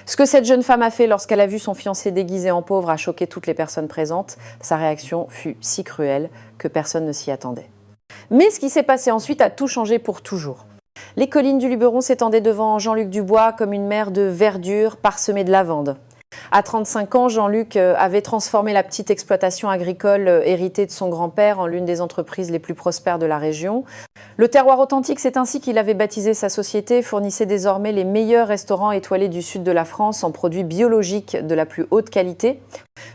Ce que cette jeune femme a fait lorsqu'elle a vu son fiancé déguisé en pauvre a choqué toutes les personnes présentes. Sa réaction fut si cruelle que personne ne s'y attendait. Mais ce qui s'est passé ensuite a tout changé pour toujours. Les collines du Luberon s'étendaient devant Jean-Luc Dubois comme une mer de verdure parsemée de lavande. À 35 ans, Jean-Luc avait transformé la petite exploitation agricole héritée de son grand-père en l'une des entreprises les plus prospères de la région. Le terroir authentique, c'est ainsi qu'il avait baptisé sa société, fournissait désormais les meilleurs restaurants étoilés du sud de la France en produits biologiques de la plus haute qualité.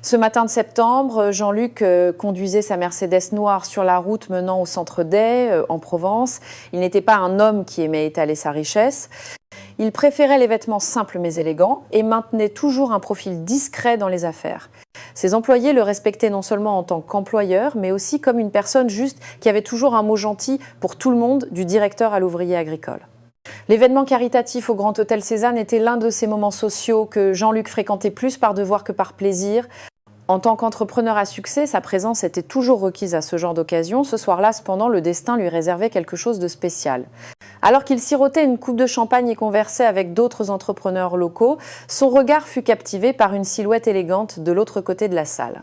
Ce matin de septembre, Jean-Luc conduisait sa Mercedes noire sur la route menant au centre d'Aix, en Provence. Il n'était pas un homme qui aimait étaler sa richesse. Il préférait les vêtements simples mais élégants et maintenait toujours un profil discret dans les affaires. Ses employés le respectaient non seulement en tant qu'employeur, mais aussi comme une personne juste qui avait toujours un mot gentil pour tout le monde, du directeur à l'ouvrier agricole. L'événement caritatif au Grand Hôtel Cézanne était l'un de ces moments sociaux que Jean-Luc fréquentait plus par devoir que par plaisir. En tant qu'entrepreneur à succès, sa présence était toujours requise à ce genre d'occasion. Ce soir-là, cependant, le destin lui réservait quelque chose de spécial. Alors qu'il sirotait une coupe de champagne et conversait avec d'autres entrepreneurs locaux, son regard fut captivé par une silhouette élégante de l'autre côté de la salle.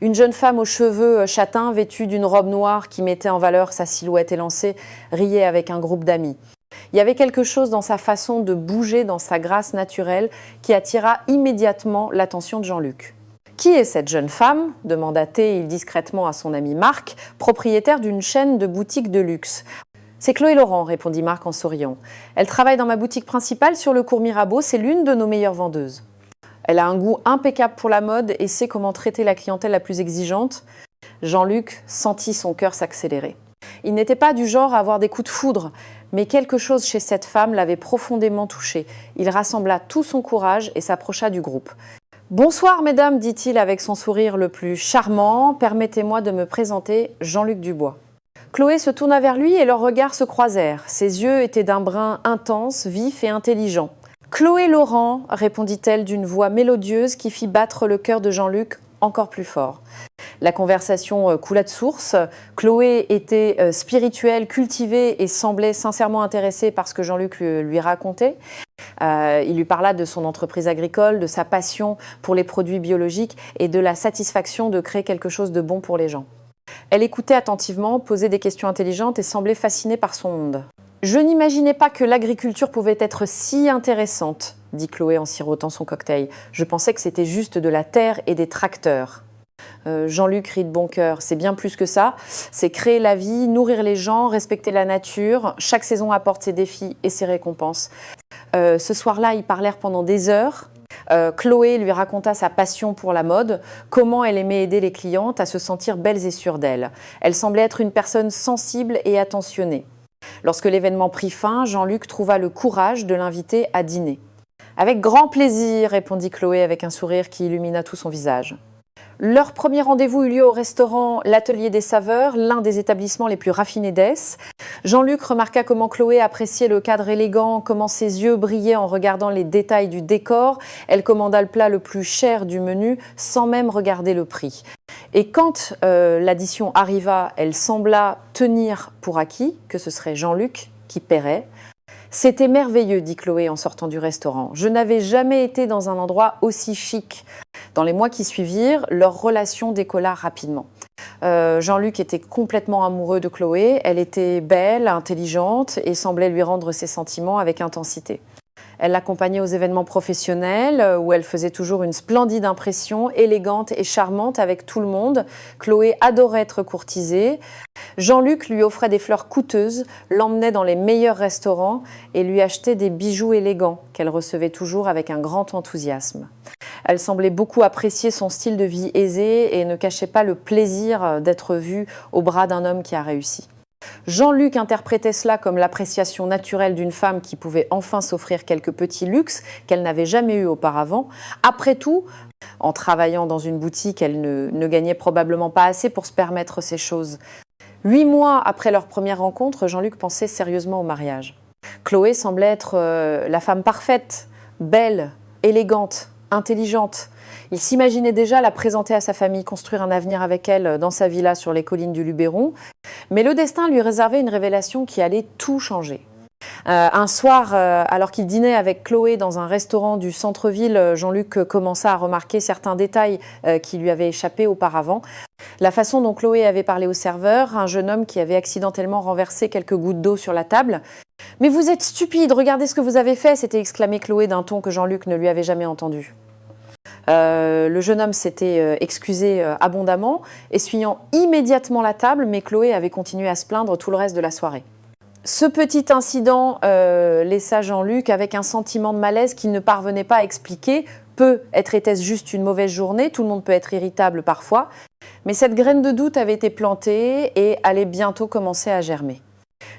Une jeune femme aux cheveux châtains, vêtue d'une robe noire qui mettait en valeur sa silhouette élancée, riait avec un groupe d'amis. Il y avait quelque chose dans sa façon de bouger, dans sa grâce naturelle, qui attira immédiatement l'attention de Jean-Luc. « Qui est cette jeune femme ?» demanda-t-il discrètement à son ami Marc, propriétaire d'une chaîne de boutiques de luxe. « C'est Chloé Laurent », répondit Marc en souriant. « Elle travaille dans ma boutique principale sur le cours Mirabeau, c'est l'une de nos meilleures vendeuses. Elle a un goût impeccable pour la mode et sait comment traiter la clientèle la plus exigeante. » Jean-Luc sentit son cœur s'accélérer. Il n'était pas du genre à avoir des coups de foudre, mais quelque chose chez cette femme l'avait profondément touché. Il rassembla tout son courage et s'approcha du groupe. « Bonsoir, mesdames, dit-il avec son sourire le plus charmant. Permettez-moi de me présenter Jean-Luc Dubois. » Chloé se tourna vers lui et leurs regards se croisèrent. Ses yeux étaient d'un brun intense, vif et intelligent. « Chloé Laurent, répondit-elle d'une voix mélodieuse qui fit battre le cœur de Jean-Luc encore plus fort. La conversation coula de source. Chloé était spirituelle, cultivée et semblait sincèrement intéressée par ce que Jean-Luc lui racontait. Il lui parla de son entreprise agricole, de sa passion pour les produits biologiques et de la satisfaction de créer quelque chose de bon pour les gens. Elle écoutait attentivement, posait des questions intelligentes et semblait fascinée par son monde. « Je n'imaginais pas que l'agriculture pouvait être si intéressante, » dit Chloé en sirotant son cocktail. « Je pensais que c'était juste de la terre et des tracteurs. » Jean-Luc rit de bon cœur. C'est bien plus que ça. C'est créer la vie, nourrir les gens, respecter la nature. Chaque saison apporte ses défis et ses récompenses. Ce soir-là, ils parlèrent pendant des heures. Chloé lui raconta sa passion pour la mode, comment elle aimait aider les clientes à se sentir belles et sûres d'elles. Elle semblait être une personne sensible et attentionnée. Lorsque l'événement prit fin, Jean-Luc trouva le courage de l'inviter à dîner. « Avec grand plaisir », répondit Chloé avec un sourire qui illumina tout son visage. Leur premier rendez-vous eut lieu au restaurant L'Atelier des Saveurs, l'un des établissements les plus raffinés d'Aix. Jean-Luc remarqua comment Chloé appréciait le cadre élégant, comment ses yeux brillaient en regardant les détails du décor. Elle commanda le plat le plus cher du menu sans même regarder le prix. Et quand l'addition arriva, elle sembla tenir pour acquis que ce serait Jean-Luc qui paierait. « C'était merveilleux, dit Chloé en sortant du restaurant. Je n'avais jamais été dans un endroit aussi chic. » Dans les mois qui suivirent, leur relation décolla rapidement. Jean-Luc était complètement amoureux de Chloé. Elle était belle, intelligente et semblait lui rendre ses sentiments avec intensité. Elle l'accompagnait aux événements professionnels où elle faisait toujours une splendide impression, élégante et charmante avec tout le monde. Chloé adorait être courtisée. Jean-Luc lui offrait des fleurs coûteuses, l'emmenait dans les meilleurs restaurants et lui achetait des bijoux élégants qu'elle recevait toujours avec un grand enthousiasme. Elle semblait beaucoup apprécier son style de vie aisé et ne cachait pas le plaisir d'être vue au bras d'un homme qui a réussi. Jean-Luc interprétait cela comme l'appréciation naturelle d'une femme qui pouvait enfin s'offrir quelques petits luxes qu'elle n'avait jamais eus auparavant. Après tout, en travaillant dans une boutique, elle ne gagnait probablement pas assez pour se permettre ces choses. 8 mois après leur première rencontre, Jean-Luc pensait sérieusement au mariage. Chloé semblait être la femme parfaite, belle, élégante, intelligente. Il s'imaginait déjà la présenter à sa famille, construire un avenir avec elle dans sa villa sur les collines du Luberon. Mais le destin lui réservait une révélation qui allait tout changer. Un soir, alors qu'il dînait avec Chloé dans un restaurant du centre-ville, Jean-Luc commença à remarquer certains détails qui lui avaient échappé auparavant. La façon dont Chloé avait parlé au serveur, un jeune homme qui avait accidentellement renversé quelques gouttes d'eau sur la table. « Mais vous êtes stupide, regardez ce que vous avez fait !» s'était exclamé Chloé d'un ton que Jean-Luc ne lui avait jamais entendu. Le jeune homme s'était excusé abondamment, essuyant immédiatement la table, mais Chloé avait continué à se plaindre tout le reste de la soirée. Ce petit incident laissa Jean-Luc avec un sentiment de malaise qu'il ne parvenait pas à expliquer. Était-ce juste une mauvaise journée? Tout le monde peut être irritable parfois. Mais cette graine de doute avait été plantée et allait bientôt commencer à germer.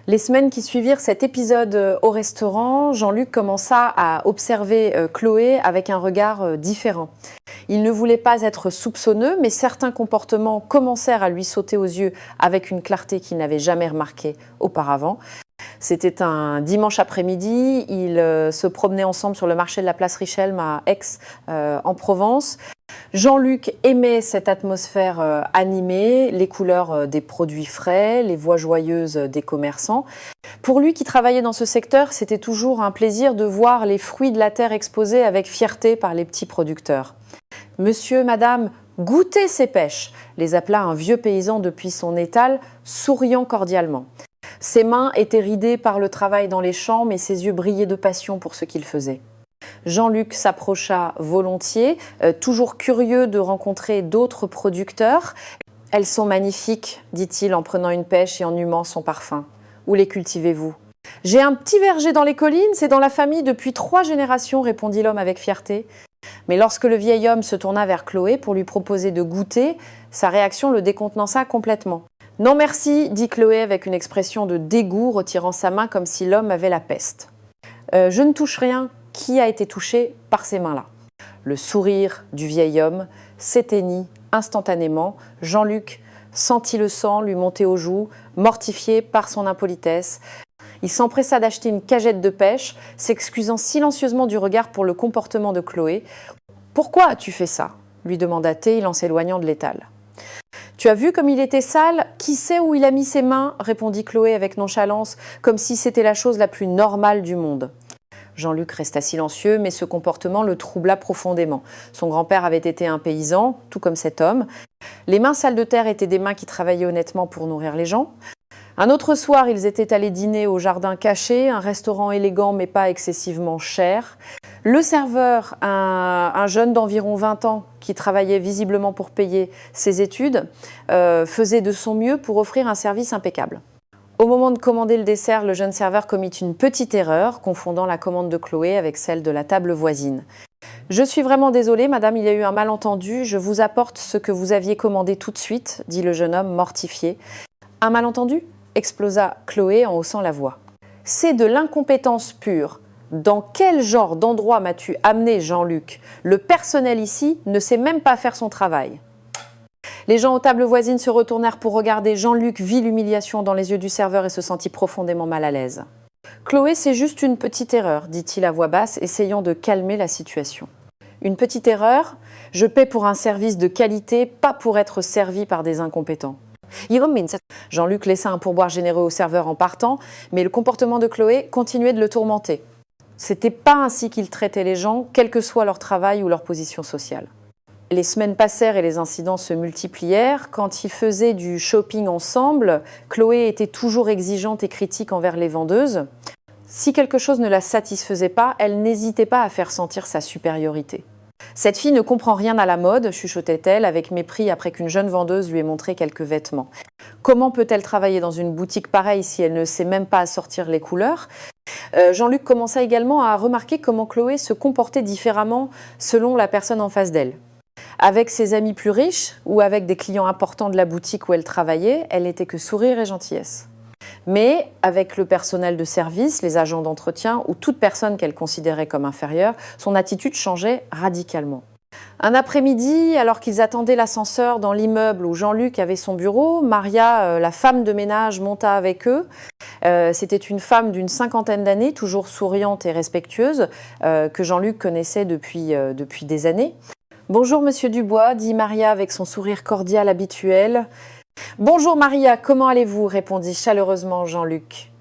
Les semaines qui suivirent cet épisode au restaurant, Jean-Luc commença à observer Chloé avec un regard différent. Il ne voulait pas être soupçonneux, mais certains comportements commencèrent à lui sauter aux yeux avec une clarté qu'il n'avait jamais remarquée auparavant. C'était un dimanche après-midi, ils se promenaient ensemble sur le marché de la place Richelme à Aix, en Provence. Jean-Luc aimait cette atmosphère animée, les couleurs des produits frais, les voix joyeuses des commerçants. Pour lui qui travaillait dans ce secteur, c'était toujours un plaisir de voir les fruits de la terre exposés avec fierté par les petits producteurs. « Monsieur, madame, goûtez ces pêches !» les appela un vieux paysan depuis son étal, souriant cordialement. Ses mains étaient ridées par le travail dans les champs, mais ses yeux brillaient de passion pour ce qu'il faisait. Jean-Luc s'approcha volontiers, toujours curieux de rencontrer d'autres producteurs. « Elles sont magnifiques, dit-il en prenant une pêche et en humant son parfum. Où les cultivez-vous ? » « J'ai un petit verger dans les collines, c'est dans la famille depuis 3 générations, répondit l'homme avec fierté. Mais lorsque le vieil homme se tourna vers Chloé pour lui proposer de goûter, sa réaction le décontenança complètement. « Non merci, dit Chloé avec une expression de dégoût, retirant sa main comme si l'homme avait la peste. Je ne touche rien. Qui a été touché par ces mains-là ?» Le sourire du vieil homme s'éteignit instantanément. Jean-Luc sentit le sang lui monter aux joues, mortifié par son impolitesse. Il s'empressa d'acheter une cagette de pêche, s'excusant silencieusement du regard pour le comportement de Chloé. « Pourquoi as-tu fait ça ?» lui demanda-t-il en s'éloignant de l'étal. « Tu as vu comme il était sale? Qui sait où il a mis ses mains ?» répondit Chloé avec nonchalance, comme si c'était la chose la plus normale du monde. Jean-Luc resta silencieux, mais ce comportement le troubla profondément. Son grand-père avait été un paysan, tout comme cet homme. Les mains sales de terre étaient des mains qui travaillaient honnêtement pour nourrir les gens. Un autre soir, ils étaient allés dîner au Jardin Caché, un restaurant élégant mais pas excessivement cher. Le serveur, un jeune d'environ 20 ans qui travaillait visiblement pour payer ses études, faisait de son mieux pour offrir un service impeccable. Au moment de commander le dessert, le jeune serveur commit une petite erreur, confondant la commande de Chloé avec celle de la table voisine. « Je suis vraiment désolée, madame, il y a eu un malentendu. Je vous apporte ce que vous aviez commandé tout de suite, » dit le jeune homme mortifié. « Un malentendu ?» explosa Chloé en haussant la voix. « C'est de l'incompétence pure. Dans quel genre d'endroit m'as-tu amené, Jean-Luc? Le personnel ici ne sait même pas faire son travail. » Les gens aux tables voisines se retournèrent pour regarder. Jean-Luc vit l'humiliation dans les yeux du serveur et se sentit profondément mal à l'aise. « Chloé, c'est juste une petite erreur, » dit-il à voix basse, essayant de calmer la situation. « Une petite erreur? Je paie pour un service de qualité, pas pour être servi par des incompétents. » Jean-Luc laissa un pourboire généreux au serveur en partant, mais le comportement de Chloé continuait de le tourmenter. C'était pas ainsi qu'il traitait les gens, quel que soit leur travail ou leur position sociale. Les semaines passèrent et les incidents se multiplièrent. Quand ils faisaient du shopping ensemble, Chloé était toujours exigeante et critique envers les vendeuses. Si quelque chose ne la satisfaisait pas, elle n'hésitait pas à faire sentir sa supériorité. « Cette fille ne comprend rien à la mode », chuchotait-elle avec mépris après qu'une jeune vendeuse lui ait montré quelques vêtements. « Comment peut-elle travailler dans une boutique pareille si elle ne sait même pas assortir les couleurs ?» Jean-Luc commença également à remarquer comment Chloé se comportait différemment selon la personne en face d'elle. Avec ses amis plus riches ou avec des clients importants de la boutique où elle travaillait, elle n'était que sourire et gentillesse. Mais avec le personnel de service, les agents d'entretien ou toute personne qu'elle considérait comme inférieure, son attitude changeait radicalement. Un après-midi, alors qu'ils attendaient l'ascenseur dans l'immeuble où Jean-Luc avait son bureau, Maria, la femme de ménage, monta avec eux. C'était une femme d'une 50aine d'années, toujours souriante et respectueuse, que Jean-Luc connaissait depuis des années. « Bonjour, monsieur Dubois », dit Maria avec son sourire cordial habituel. « Bonjour Maria, comment allez-vous » répondit chaleureusement Jean-Luc.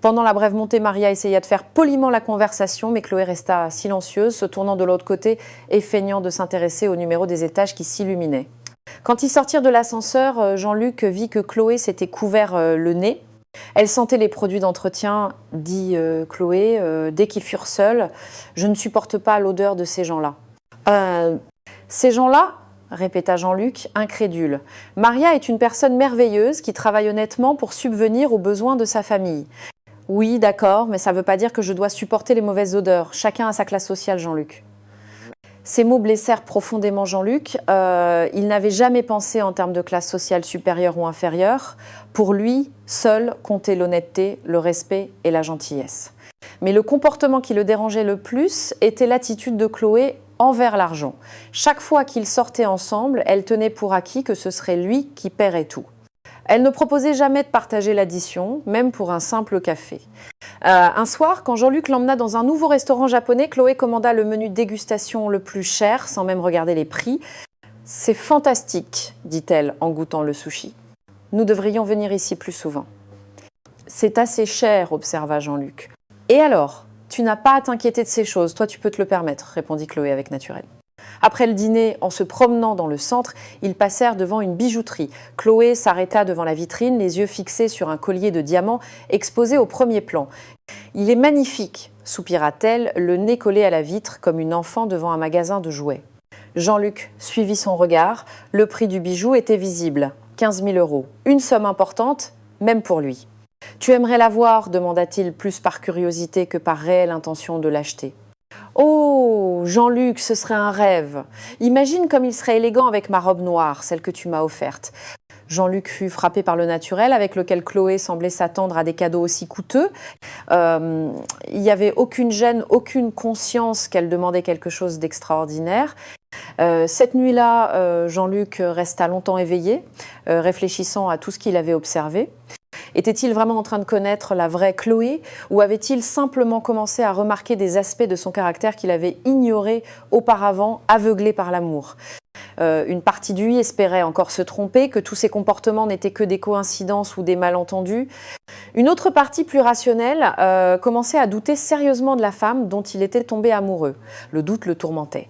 Pendant la brève montée, Maria essaya de faire poliment la conversation, mais Chloé resta silencieuse, se tournant de l'autre côté et feignant de s'intéresser au numéro des étages qui s'illuminaient. Quand ils sortirent de l'ascenseur, Jean-Luc vit que Chloé s'était couvert le nez. Elle sentait les produits d'entretien, dit Chloé, dès qu'ils furent seuls. « Je ne supporte pas l'odeur de ces gens-là. » Ces gens-là ?» répéta Jean-Luc, incrédule. « Maria est une personne merveilleuse qui travaille honnêtement pour subvenir aux besoins de sa famille. » « Oui, d'accord, mais ça ne veut pas dire que je dois supporter les mauvaises odeurs. Chacun a sa classe sociale, Jean-Luc. » Ces mots blessèrent profondément Jean-Luc. Il n'avait jamais pensé en termes de classe sociale supérieure ou inférieure. Pour lui, seul comptait l'honnêteté, le respect et la gentillesse. Mais le comportement qui le dérangeait le plus était l'attitude de Chloé envers l'argent. Chaque fois qu'ils sortaient ensemble, elle tenait pour acquis que ce serait lui qui paierait tout. Elle ne proposait jamais de partager l'addition, même pour un simple café. Un soir, quand Jean-Luc l'emmena dans un nouveau restaurant japonais, Chloé commanda le menu dégustation le plus cher, sans même regarder les prix. « C'est fantastique », dit-elle en goûtant le sushi. « Nous devrions venir ici plus souvent. »« C'est assez cher », observa Jean-Luc. « Et alors, tu n'as pas à t'inquiéter de ces choses, toi tu peux te le permettre », répondit Chloé avec naturel. Après le dîner, en se promenant dans le centre, ils passèrent devant une bijouterie. Chloé s'arrêta devant la vitrine, les yeux fixés sur un collier de diamants exposé au premier plan. « Il est magnifique !» soupira-t-elle, le nez collé à la vitre comme une enfant devant un magasin de jouets. Jean-Luc suivit son regard. Le prix du bijou était visible, 15 000 €. Une somme importante, même pour lui. « Tu aimerais la voir ?» demanda-t-il plus par curiosité que par réelle intention de l'acheter. « Oh, Jean-Luc, ce serait un rêve. Imagine comme il serait élégant avec ma robe noire, celle que tu m'as offerte. » Jean-Luc fut frappé par le naturel avec lequel Chloé semblait s'attendre à des cadeaux aussi coûteux. Il n'y avait aucune gêne, aucune conscience qu'elle demandait quelque chose d'extraordinaire. Cette nuit-là, Jean-Luc resta longtemps éveillé, réfléchissant à tout ce qu'il avait observé. Était-il vraiment en train de connaître la vraie Chloé ou avait-il simplement commencé à remarquer des aspects de son caractère qu'il avait ignorés auparavant, aveuglé par l'amour ? Une partie de lui espérait encore se tromper, que tous ses comportements n'étaient que des coïncidences ou des malentendus. Une autre partie plus rationnelle commençait à douter sérieusement de la femme dont il était tombé amoureux. Le doute le tourmentait.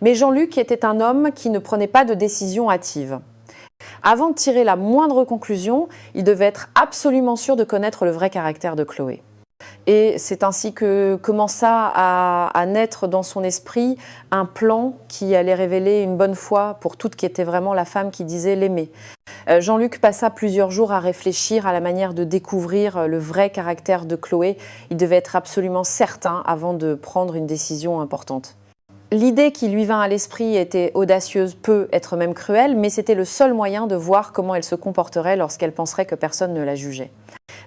Mais Jean-Luc était un homme qui ne prenait pas de décision hâtive. Avant de tirer la moindre conclusion, il devait être absolument sûr de connaître le vrai caractère de Chloé. Et c'est ainsi que commença à naître dans son esprit un plan qui allait révéler une bonne fois pour toute qui était vraiment la femme qui disait l'aimer. Jean-Luc passa plusieurs jours à réfléchir à la manière de découvrir le vrai caractère de Chloé. Il devait être absolument certain avant de prendre une décision importante. L'idée qui lui vint à l'esprit était audacieuse, peut être même cruelle, mais c'était le seul moyen de voir comment elle se comporterait lorsqu'elle penserait que personne ne la jugeait.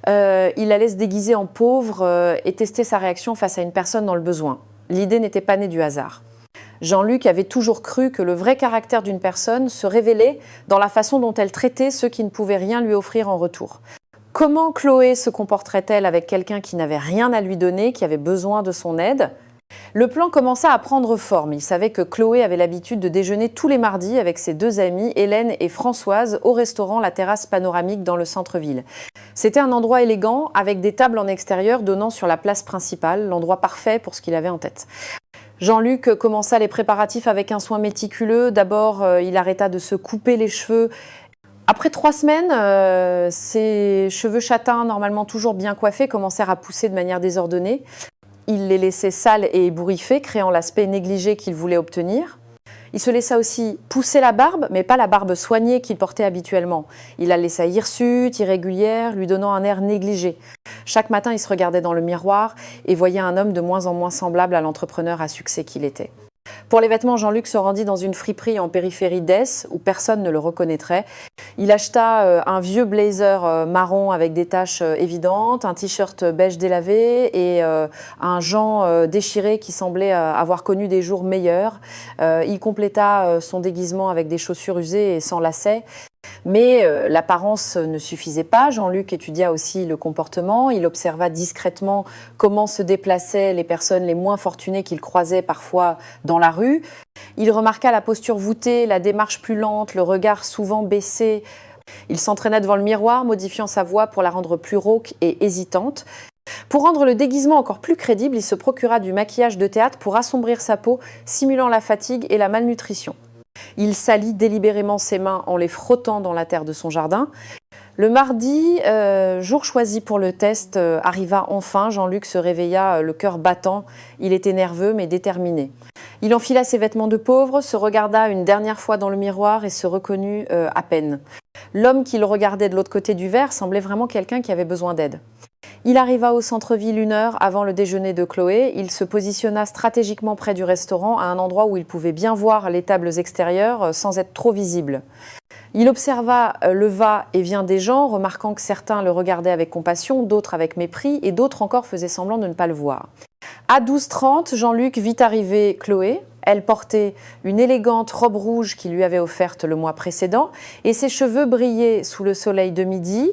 Il allait se déguiser en pauvre et tester sa réaction face à une personne dans le besoin. L'idée n'était pas née du hasard. Jean-Luc avait toujours cru que le vrai caractère d'une personne se révélait dans la façon dont elle traitait ceux qui ne pouvaient rien lui offrir en retour. Comment Chloé se comporterait-elle avec quelqu'un qui n'avait rien à lui donner, qui avait besoin de son aide ? Le plan commença à prendre forme. Il savait que Chloé avait l'habitude de déjeuner tous les mardis avec ses deux amies, Hélène et Françoise, au restaurant La Terrasse Panoramique dans le centre-ville. C'était un endroit élégant avec des tables en extérieur donnant sur la place principale, l'endroit parfait pour ce qu'il avait en tête. Jean-Luc commença les préparatifs avec un soin méticuleux. D'abord, il arrêta de se couper les cheveux. Après 3 semaines, ses cheveux châtains, normalement toujours bien coiffés, commencèrent à pousser de manière désordonnée. Il les laissait sales et ébouriffés, créant l'aspect négligé qu'il voulait obtenir. Il se laissa aussi pousser la barbe, mais pas la barbe soignée qu'il portait habituellement. Il la laissa hirsute, irrégulière, lui donnant un air négligé. Chaque matin, il se regardait dans le miroir et voyait un homme de moins en moins semblable à l'entrepreneur à succès qu'il était. Pour les vêtements, Jean-Luc se rendit dans une friperie en périphérie d'Es, où personne ne le reconnaîtrait. Il acheta un vieux blazer marron avec des taches évidentes, un t-shirt beige délavé et un jean déchiré qui semblait avoir connu des jours meilleurs. Il compléta son déguisement avec des chaussures usées et sans lacets. Mais l'apparence ne suffisait pas. Jean-Luc étudia aussi le comportement. Il observa discrètement comment se déplaçaient les personnes les moins fortunées qu'il croisait parfois dans la rue. Il remarqua la posture voûtée, la démarche plus lente, le regard souvent baissé. Il s'entraîna devant le miroir, modifiant sa voix pour la rendre plus rauque et hésitante. Pour rendre le déguisement encore plus crédible, il se procura du maquillage de théâtre pour assombrir sa peau, simulant la fatigue et la malnutrition. Il salit délibérément ses mains en les frottant dans la terre de son jardin. Le mardi, jour choisi pour le test, arriva enfin. Jean-Luc se réveilla, le cœur battant. Il était nerveux mais déterminé. Il enfila ses vêtements de pauvre, se regarda une dernière fois dans le miroir et se reconnut à peine. L'homme qu'il regardait de l'autre côté du verre semblait vraiment quelqu'un qui avait besoin d'aide. Il arriva au centre-ville 1 heure avant le déjeuner de Chloé. Il se positionna stratégiquement près du restaurant, à un endroit où il pouvait bien voir les tables extérieures sans être trop visible. Il observa le va-et-vient des gens, remarquant que certains le regardaient avec compassion, d'autres avec mépris et d'autres encore faisaient semblant de ne pas le voir. À 12h30, Jean-Luc vit arriver Chloé. Elle portait une élégante robe rouge qu'il lui avait offerte le mois précédent et ses cheveux brillaient sous le soleil de midi.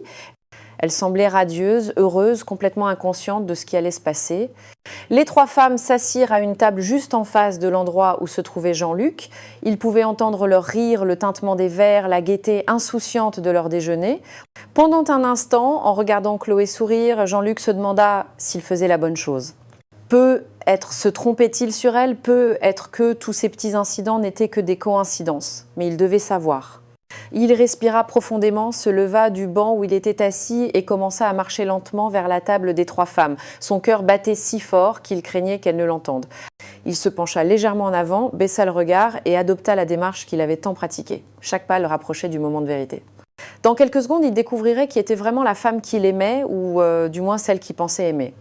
Elle semblait radieuse, heureuse, complètement inconsciente de ce qui allait se passer. Les 3 femmes s'assirent à une table juste en face de l'endroit où se trouvait Jean-Luc. Ils pouvaient entendre leur rire, le tintement des verres, la gaieté insouciante de leur déjeuner. Pendant un instant, en regardant Chloé sourire, Jean-Luc se demanda s'il faisait la bonne chose. Peut-être se trompait-il sur elle, peut-être que tous ces petits incidents n'étaient que des coïncidences. Mais il devait savoir. Il respira profondément, se leva du banc où il était assis et commença à marcher lentement vers la table des 3 femmes. Son cœur battait si fort qu'il craignait qu'elles ne l'entendent. Il se pencha légèrement en avant, baissa le regard et adopta la démarche qu'il avait tant pratiquée. Chaque pas le rapprochait du moment de vérité. Dans quelques secondes, il découvrirait qui était vraiment la femme qu'il aimait, ou du moins celle qu'il pensait aimer.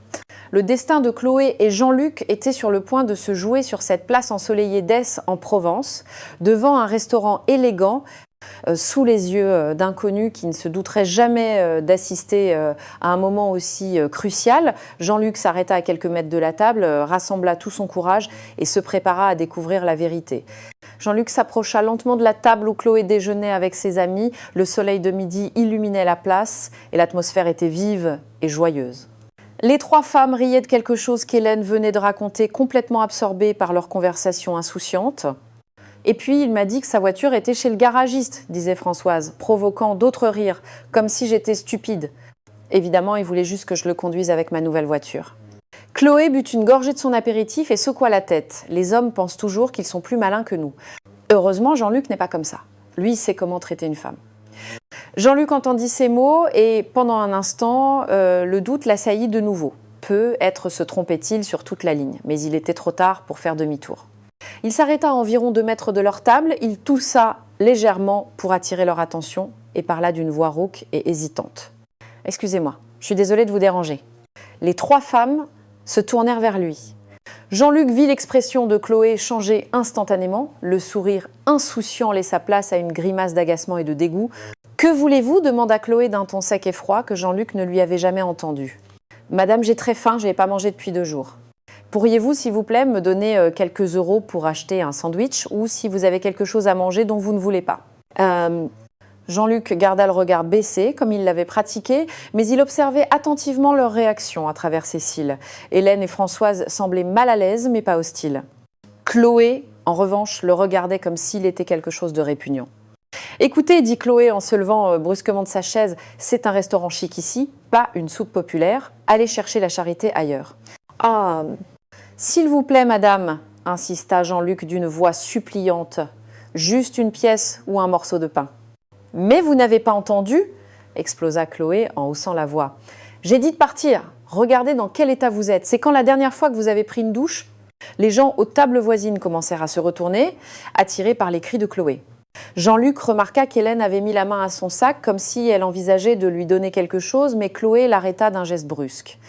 Le destin de Chloé et Jean-Luc était sur le point de se jouer sur cette place ensoleillée d'Es en Provence, devant un restaurant élégant, sous les yeux d'inconnus qui ne se douteraient jamais d'assister à un moment aussi crucial. Jean-Luc s'arrêta à quelques mètres de la table, rassembla tout son courage et se prépara à découvrir la vérité. Jean-Luc s'approcha lentement de la table où Chloé déjeunait avec ses amis. Le soleil de midi illuminait la place et l'atmosphère était vive et joyeuse. Les 3 femmes riaient de quelque chose qu'Hélène venait de raconter, complètement absorbée par leur conversation insouciante. Et puis, il m'a dit que sa voiture était chez le garagiste, disait Françoise, provoquant d'autres rires, comme si j'étais stupide. Évidemment, il voulait juste que je le conduise avec ma nouvelle voiture. Chloé but une gorgée de son apéritif et secoua la tête. Les hommes pensent toujours qu'ils sont plus malins que nous. Heureusement, Jean-Luc n'est pas comme ça. Lui, il sait comment traiter une femme. Jean-Luc entendit ces mots et, pendant un instant, le doute l'assaillit de nouveau. Peut-être se trompait-il sur toute la ligne, mais il était trop tard pour faire demi-tour. Il s'arrêta à environ 2 mètres de leur table, il toussa légèrement pour attirer leur attention et parla d'une voix rauque et hésitante. « Excusez-moi, je suis désolée de vous déranger. » Les 3 femmes se tournèrent vers lui. Jean-Luc vit l'expression de Chloé changer instantanément. Le sourire insouciant laissa place à une grimace d'agacement et de dégoût. « Que voulez-vous » demanda Chloé d'un ton sec et froid que Jean-Luc ne lui avait jamais entendu. « Madame, j'ai très faim, je n'ai pas mangé depuis 2 jours. » Pourriez-vous, s'il vous plaît, me donner quelques euros pour acheter un sandwich ou si vous avez quelque chose à manger dont vous ne voulez pas Jean-Luc garda le regard baissé, comme il l'avait pratiqué, mais il observait attentivement leur réaction à travers ses cils. Hélène et Françoise semblaient mal à l'aise, mais pas hostiles. Chloé, en revanche, le regardait comme s'il était quelque chose de répugnant. « Écoutez, dit Chloé en se levant brusquement de sa chaise, c'est un restaurant chic ici, pas une soupe populaire. Allez chercher la charité ailleurs. » « Ah, s'il vous plaît, madame, insista Jean-Luc d'une voix suppliante, juste une pièce ou un morceau de pain. Mais vous n'avez pas entendu explosa Chloé en haussant la voix. J'ai dit de partir. Regardez dans quel état vous êtes. C'est quand la dernière fois que vous avez pris une douche ? Les gens aux tables voisines commencèrent à se retourner, attirés par les cris de Chloé. Jean-Luc remarqua qu'Hélène avait mis la main à son sac comme si elle envisageait de lui donner quelque chose, mais Chloé l'arrêta d'un geste brusque.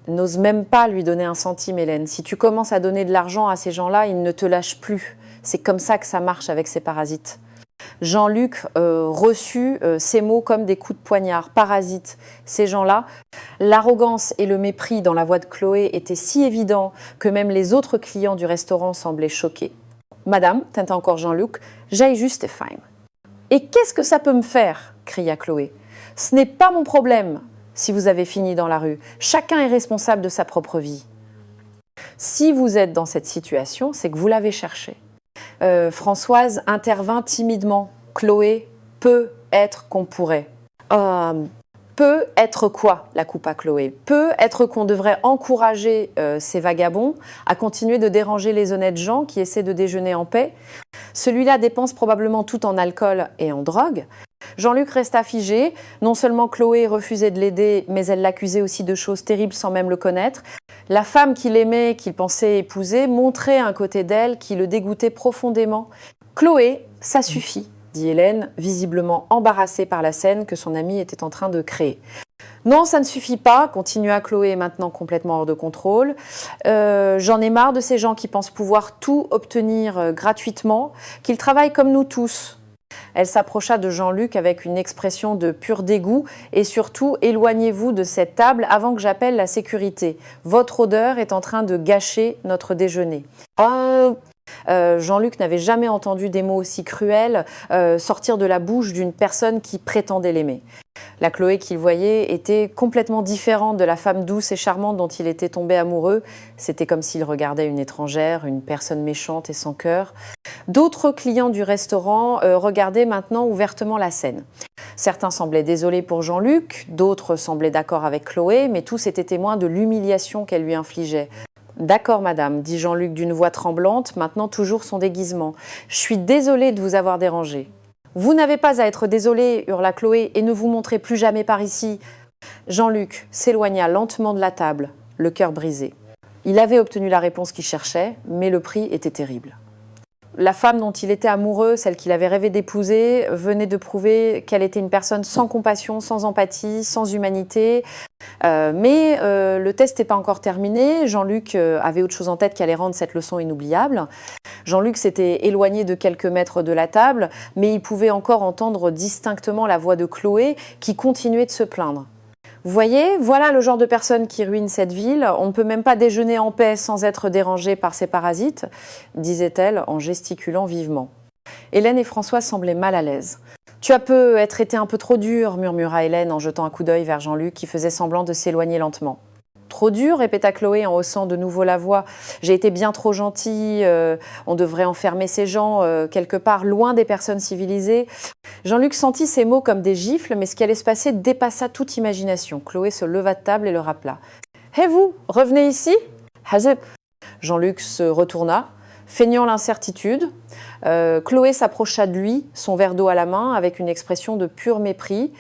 N'ose même pas lui donner un centime, Hélène. Si tu commences à donner de l'argent à ces gens-là, ils ne te lâchent plus. C'est comme ça que ça marche avec ces parasites. Jean-Luc reçut ces mots comme des coups de poignard. Parasites, ces gens-là. L'arrogance et le mépris dans la voix de Chloé étaient si évidents que même les autres clients du restaurant semblaient choqués. « Madame, tinta encore Jean-Luc, j'aille juste faim. »« Et qu'est-ce que ça peut me faire ?» cria Chloé. « Ce n'est pas mon problème. » Si vous avez fini dans la rue, chacun est responsable de sa propre vie. Si vous êtes dans cette situation, c'est que vous l'avez cherché. Françoise intervint timidement. Chloé, peut-être qu'on pourrait. Peut être quoi, la coupe à Chloé? Peut être qu'on devrait encourager ces vagabonds à continuer de déranger les honnêtes gens qui essaient de déjeuner en paix. Celui-là dépense probablement tout en alcool et en drogue. Jean-Luc resta figé. Non seulement Chloé refusait de l'aider, mais elle l'accusait aussi de choses terribles sans même le connaître. La femme qu'il aimait, qu'il pensait épouser, montrait un côté d'elle qui le dégoûtait profondément. Chloé, ça suffit, dit Hélène, visiblement embarrassée par la scène que son amie était en train de créer. Non, ça ne suffit pas, continua Chloé, maintenant complètement hors de contrôle. J'en ai marre de ces gens qui pensent pouvoir tout obtenir gratuitement, qu'ils travaillent comme nous tous. Elle s'approcha de Jean-Luc avec une expression de pur dégoût et surtout « Éloignez-vous de cette table avant que j'appelle la sécurité. Votre odeur est en train de gâcher notre déjeuner. » Jean-Luc n'avait jamais entendu des mots aussi cruels sortir de la bouche d'une personne qui prétendait l'aimer. La Chloé qu'il voyait était complètement différente de la femme douce et charmante dont il était tombé amoureux. C'était comme s'il regardait une étrangère, une personne méchante et sans cœur. D'autres clients du restaurant regardaient maintenant ouvertement la scène. Certains semblaient désolés pour Jean-Luc, d'autres semblaient d'accord avec Chloé, mais tous étaient témoins de l'humiliation qu'elle lui infligeait. « D'accord, madame, dit Jean-Luc d'une voix tremblante, maintenant toujours son déguisement. Je suis désolé de vous avoir dérangé. Vous n'avez pas à être désolé, hurla Chloé, et ne vous montrez plus jamais par ici. Jean-Luc s'éloigna lentement de la table, le cœur brisé. Il avait obtenu la réponse qu'il cherchait, mais le prix était terrible. La femme dont il était amoureux, celle qu'il avait rêvé d'épouser, venait de prouver qu'elle était une personne sans compassion, sans empathie, sans humanité. Mais le test n'est pas encore terminé. Jean-Luc avait autre chose en tête qui allait rendre cette leçon inoubliable. Jean-Luc s'était éloigné de quelques mètres de la table, mais il pouvait encore entendre distinctement la voix de Chloé qui continuait de se plaindre. Vous voyez, voilà le genre de personne qui ruine cette ville. On ne peut même pas déjeuner en paix sans être dérangé par ces parasites, disait-elle en gesticulant vivement. Hélène et François semblaient mal à l'aise. « Tu as peut-être été un peu trop dur, murmura Hélène en jetant un coup d'œil vers Jean-Luc qui faisait semblant de s'éloigner lentement. Trop dur, répéta Chloé en haussant de nouveau la voix. J'ai été bien trop gentille, on devrait enfermer ces gens quelque part loin des personnes civilisées. Jean-Luc sentit ces mots comme des gifles, mais ce qui allait se passer dépassa toute imagination. Chloé se leva de table et le rappela. Hé vous, revenez ici ? Hazep. Jean-Luc se retourna, feignant l'incertitude. Chloé s'approcha de lui, son verre d'eau à la main, avec une expression de pur mépris.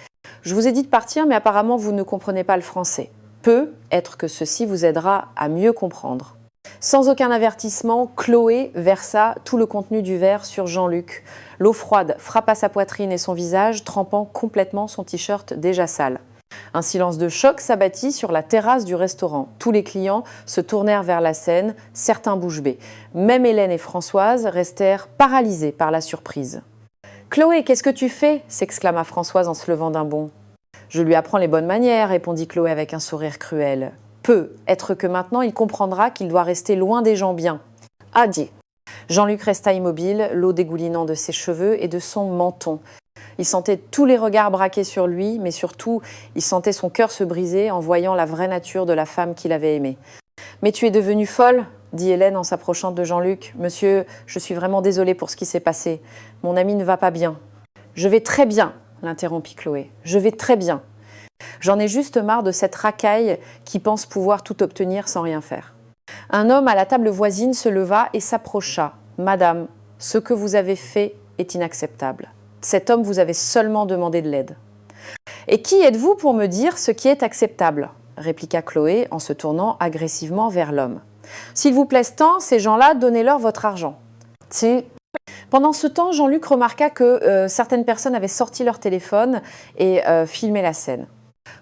Je vous ai dit de partir, mais apparemment vous ne comprenez pas le français. Peut être que ceci vous aidera à mieux comprendre. Sans aucun avertissement, Chloé versa tout le contenu du verre sur Jean-Luc. L'eau froide frappa sa poitrine et son visage, trempant complètement son t-shirt déjà sale. Un silence de choc s'abattit sur la terrasse du restaurant. Tous les clients se tournèrent vers la scène, certains bouche bée. Même Hélène et Françoise restèrent paralysées par la surprise. « Chloé, qu'est-ce que tu fais ?» s'exclama Françoise en se levant d'un bond. « Je lui apprends les bonnes manières, répondit Chloé avec un sourire cruel. Peut être que maintenant il comprendra qu'il doit rester loin des gens bien. Adieu. Jean-Luc resta immobile, l'eau dégoulinant de ses cheveux et de son menton. Il sentait tous les regards braqués sur lui, mais surtout, il sentait son cœur se briser en voyant la vraie nature de la femme qu'il avait aimée. « Mais tu es devenue folle ?» dit Hélène en s'approchant de Jean-Luc. « Monsieur, je suis vraiment désolée pour ce qui s'est passé. Mon ami ne va pas bien. »« Je vais très bien !» l'interrompit Chloé. « Je vais très bien. J'en ai juste marre de cette racaille qui pense pouvoir tout obtenir sans rien faire. » Un homme à la table voisine se leva et s'approcha. « Madame, ce que vous avez fait est inacceptable. Cet homme vous avait seulement demandé de l'aide. »« Et qui êtes-vous pour me dire ce qui est acceptable ?» répliqua Chloé en se tournant agressivement vers l'homme. « S'il vous plaît tant, ces gens-là, donnez-leur votre argent. » Pendant ce temps, Jean-Luc remarqua que certaines personnes avaient sorti leur téléphone et filmé la scène.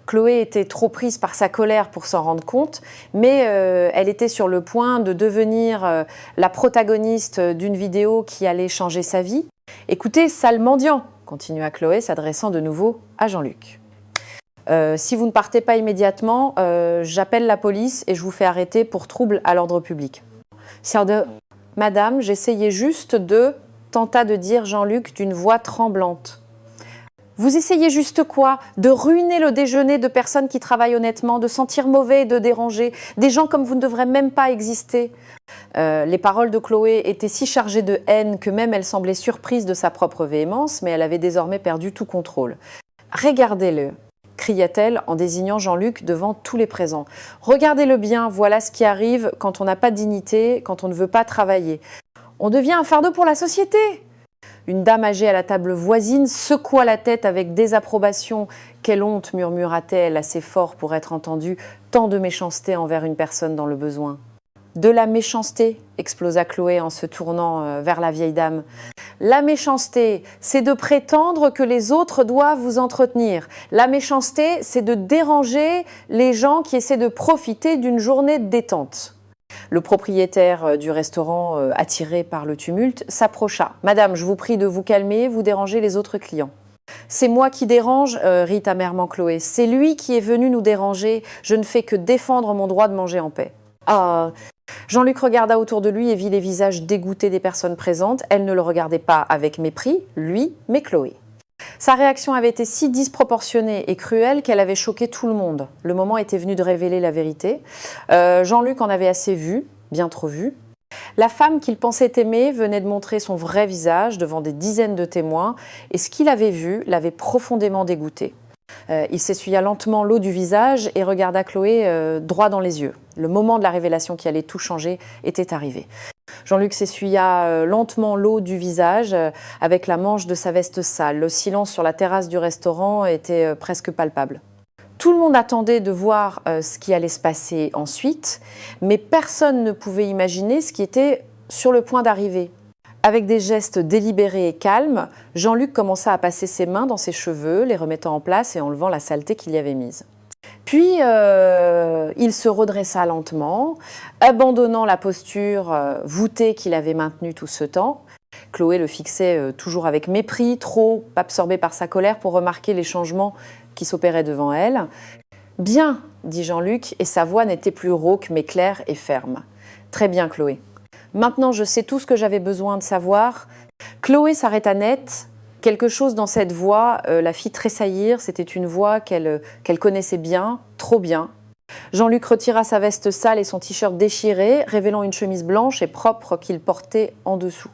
Chloé était trop prise par sa colère pour s'en rendre compte, mais elle était sur le point de devenir la protagoniste d'une vidéo qui allait changer sa vie. « Écoutez, sale mendiant !» continua Chloé, s'adressant de nouveau à Jean-Luc. Si vous ne partez pas immédiatement, j'appelle la police et je vous fais arrêter pour trouble à l'ordre public. « Madame, j'essayais juste de... » tenta de dire Jean-Luc d'une voix tremblante. « Vous essayez juste quoi? De ruiner le déjeuner de personnes qui travaillent honnêtement, de sentir mauvais et de déranger, des gens comme vous ne devraient même pas exister. » Les paroles de Chloé étaient si chargées de haine que même elle semblait surprise de sa propre véhémence, mais elle avait désormais perdu tout contrôle. « Regardez-le. cria-t-elle en désignant Jean-Luc devant tous les présents. « Regardez-le bien, voilà ce qui arrive quand on n'a pas de dignité, quand on ne veut pas travailler. On devient un fardeau pour la société !» Une dame âgée à la table voisine secoua la tête avec désapprobation. « Quelle honte !» murmura-t-elle assez fort pour être entendue, tant de méchanceté envers une personne dans le besoin. « De la méchanceté !» explosa Chloé en se tournant vers la vieille dame. « La méchanceté, c'est de prétendre que les autres doivent vous entretenir. La méchanceté, c'est de déranger les gens qui essaient de profiter d'une journée de détente. » Le propriétaire du restaurant, attiré par le tumulte, s'approcha. « Madame, je vous prie de vous calmer, vous dérangez les autres clients. » « C'est moi qui dérange, rit amèrement Chloé. « C'est lui qui est venu nous déranger. Je ne fais que défendre mon droit de manger en paix. » Ah ! Jean-Luc regarda autour de lui et vit les visages dégoûtés des personnes présentes. Elle ne le regardait pas avec mépris, lui, mais Chloé. Sa réaction avait été si disproportionnée et cruelle qu'elle avait choqué tout le monde. Le moment était venu de révéler la vérité. Jean-Luc en avait assez vu, bien trop vu. La femme qu'il pensait aimer venait de montrer son vrai visage devant des dizaines de témoins et ce qu'il avait vu l'avait profondément dégoûté. Il s'essuya lentement l'eau du visage et regarda Chloé droit dans les yeux. Le moment de la révélation qui allait tout changer était arrivé. Jean-Luc s'essuya lentement l'eau du visage avec la manche de sa veste sale. Le silence sur la terrasse du restaurant était presque palpable. Tout le monde attendait de voir ce qui allait se passer ensuite, mais personne ne pouvait imaginer ce qui était sur le point d'arriver. Avec des gestes délibérés et calmes, Jean-Luc commença à passer ses mains dans ses cheveux, les remettant en place et enlevant la saleté qu'il y avait mise. Puis, il se redressa lentement, abandonnant la posture voûtée qu'il avait maintenue tout ce temps. Chloé le fixait toujours avec mépris, trop absorbée par sa colère pour remarquer les changements qui s'opéraient devant elle. « Bien !» dit Jean-Luc, et sa voix n'était plus rauque, mais claire et ferme. « Très bien, Chloé. Maintenant, je sais tout ce que j'avais besoin de savoir. » Chloé s'arrêta net. Quelque chose dans cette voix la fit tressaillir. C'était une voix qu'elle connaissait bien, trop bien. Jean-Luc retira sa veste sale et son t-shirt déchiré, révélant une chemise blanche et propre qu'il portait en dessous.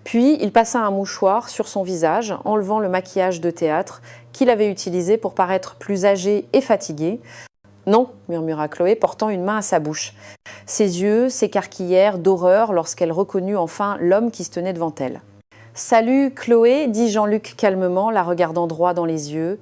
Puis, il passa un mouchoir sur son visage, enlevant le maquillage de théâtre qu'il avait utilisé pour paraître plus âgé et fatigué. « Non !» murmura Chloé, portant une main à sa bouche. Ses yeux s'écarquillèrent d'horreur lorsqu'elle reconnut enfin l'homme qui se tenait devant elle. « Salut, Chloé !» dit Jean-Luc calmement, la regardant droit dans les yeux.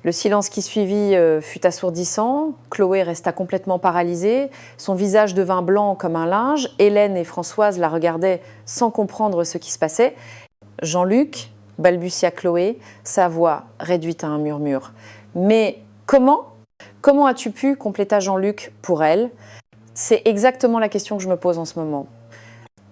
Le silence qui suivit fut assourdissant. Chloé resta complètement paralysée. Son visage devint blanc comme un linge. Hélène et Françoise la regardaient sans comprendre ce qui se passait. « Jean-Luc !» balbutia Chloé, sa voix réduite à un murmure. « Mais comment ? Comment as-tu pu ?» compléta Jean-Luc pour elle. C'est exactement la question que je me pose en ce moment.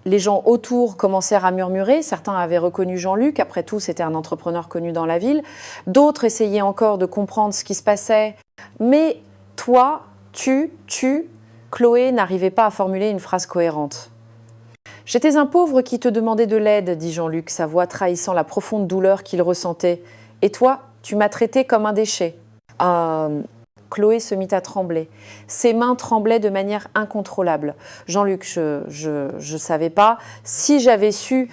Les gens autour commencèrent à murmurer. Certains avaient reconnu Jean-Luc. Après tout, c'était un entrepreneur connu dans la ville. D'autres essayaient encore de comprendre ce qui se passait. Mais toi, Chloé n'arrivait pas à formuler une phrase cohérente. « J'étais un pauvre qui te demandait de l'aide, » dit Jean-Luc, sa voix trahissant la profonde douleur qu'il ressentait. « Et toi, tu m'as traité comme un déchet. » Chloé se mit à trembler. Ses mains tremblaient de manière incontrôlable. « Jean-Luc, je savais pas. Si j'avais su... »«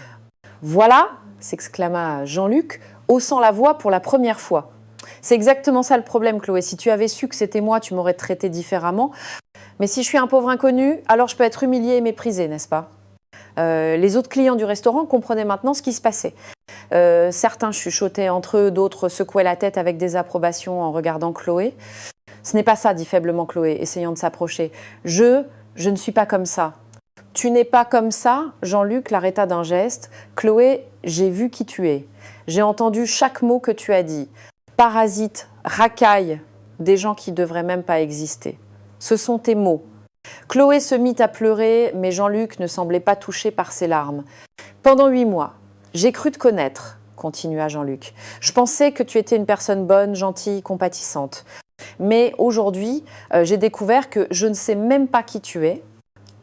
Voilà !» s'exclama Jean-Luc, haussant la voix pour la première fois. « C'est exactement ça le problème, Chloé. Si tu avais su que c'était moi, tu m'aurais traité différemment. Mais si je suis un pauvre inconnu, alors je peux être humiliée et méprisée, n'est-ce pas ?» Les autres clients du restaurant comprenaient maintenant ce qui se passait. Certains chuchotaient entre eux, d'autres secouaient la tête avec désapprobation en regardant Chloé. « Ce n'est pas ça, dit faiblement Chloé, essayant de s'approcher. Je ne suis pas comme ça. »« Tu n'es pas comme ça ?» Jean-Luc l'arrêta d'un geste. « Chloé, j'ai vu qui tu es. J'ai entendu chaque mot que tu as dit. Parasite, racaille, des gens qui ne devraient même pas exister. Ce sont tes mots. » Chloé se mit à pleurer, mais Jean-Luc ne semblait pas touché par ses larmes. « Pendant 8 mois, j'ai cru te connaître, » continua Jean-Luc. « Je pensais que tu étais une personne bonne, gentille, compatissante. Mais aujourd'hui, j'ai découvert que je ne sais même pas qui tu es.